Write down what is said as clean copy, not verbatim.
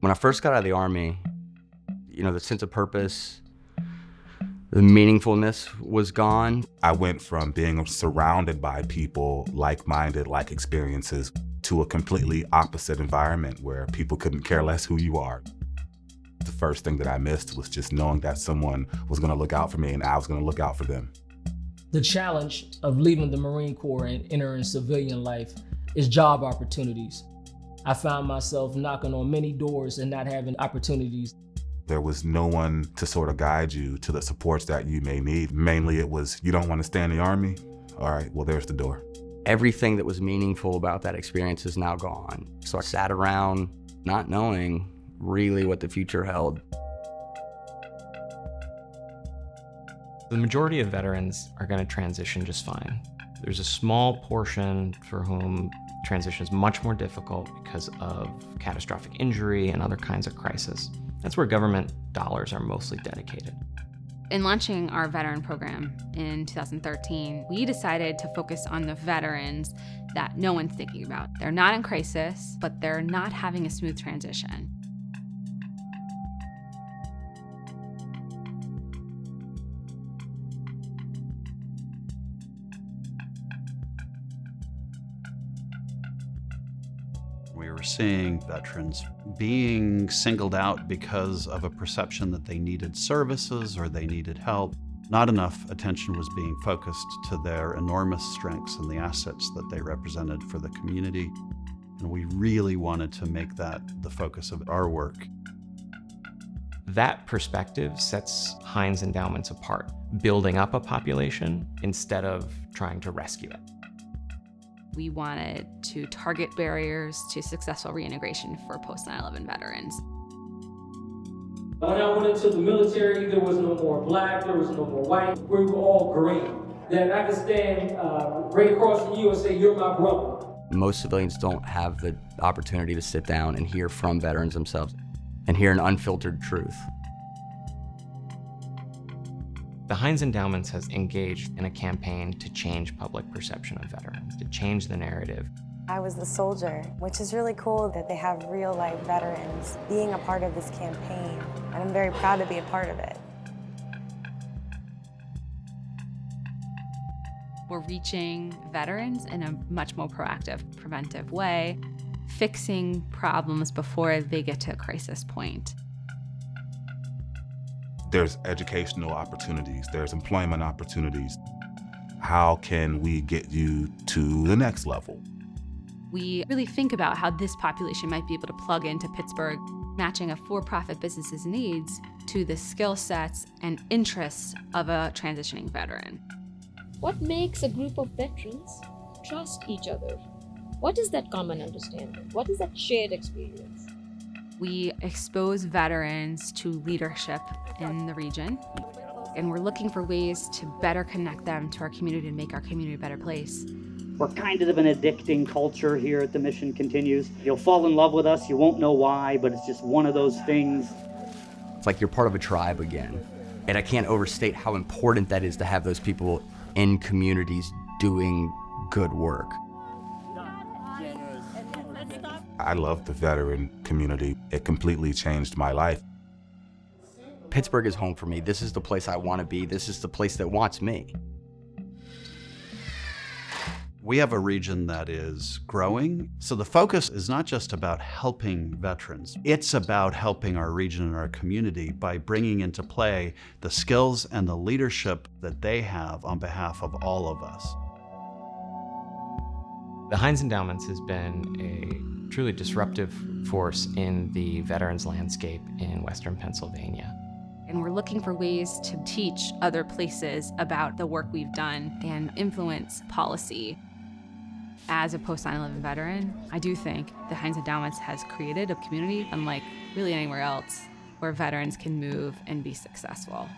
When I first got out of the Army, the sense of purpose, the meaningfulness was gone. I went from being surrounded by people, like-minded, like experiences, to a completely opposite environment where people couldn't care less who you are. The first thing that I missed was just knowing that someone was going to look out for me and I was going to look out for them. The challenge of leaving the Marine Corps and entering civilian life is job opportunities. I found myself knocking on many doors and not having opportunities. There was no one to sort of guide you to the supports that you may need. Mainly it was, you don't want to stay in the Army? All right, well, there's the door. Everything that was meaningful about that experience is now gone. So I sat around not knowing really what the future held. The majority of veterans are going to transition just fine. There's a small portion for whom transition is much more difficult because of catastrophic injury and other kinds of crisis. That's where government dollars are mostly dedicated. In launching our veteran program in 2013, we decided to focus on the veterans that no one's thinking about. They're not in crisis, but they're not having a smooth transition. We were seeing veterans being singled out because of a perception that they needed services or they needed help. Not enough attention was being focused to their enormous strengths and the assets that they represented for the community. And we really wanted to make that the focus of our work. That perspective sets Heinz Endowments apart, building up a population instead of trying to rescue it. We wanted to target barriers to successful reintegration for post 9/11 veterans. When I went into the military, there was no more black, there was no more white. We were all green. Then I could stand right across from you and say, "You're my brother." Most civilians don't have the opportunity to sit down and hear from veterans themselves and hear an unfiltered truth. The Heinz Endowments has engaged in a campaign to change public perception of veterans, to change the narrative. I was the soldier, which is really cool that they have real-life veterans being a part of this campaign, and I'm very proud to be a part of it. We're reaching veterans in a much more proactive, preventive way, fixing problems before they get to a crisis point. There's educational opportunities, there's employment opportunities. How can we get you to the next level? We really think about how this population might be able to plug into Pittsburgh, matching a for-profit business's needs to the skill sets and interests of a transitioning veteran. What makes a group of veterans trust each other? What is that common understanding? What is that shared experience? We expose veterans to leadership in the region, and we're looking for ways to better connect them to our community and make our community a better place. We're kind of an addicting culture here at the Mission Continues. You'll fall in love with us, you won't know why, but it's just one of those things. It's like you're part of a tribe again. And I can't overstate how important that is to have those people in communities doing good work. I love the veteran community. It completely changed my life. Pittsburgh is home for me. This is the place I want to be. This is the place that wants me. We have a region that is growing, so the focus is not just about helping veterans. It's about helping our region and our community by bringing into play the skills and the leadership that they have on behalf of all of us. The Heinz Endowments has been a truly disruptive force in the veterans landscape in Western Pennsylvania. And we're looking for ways to teach other places about the work we've done and influence policy. As a post 9/11 veteran, I do think the Heinz Endowments has created a community unlike really anywhere else where veterans can move and be successful.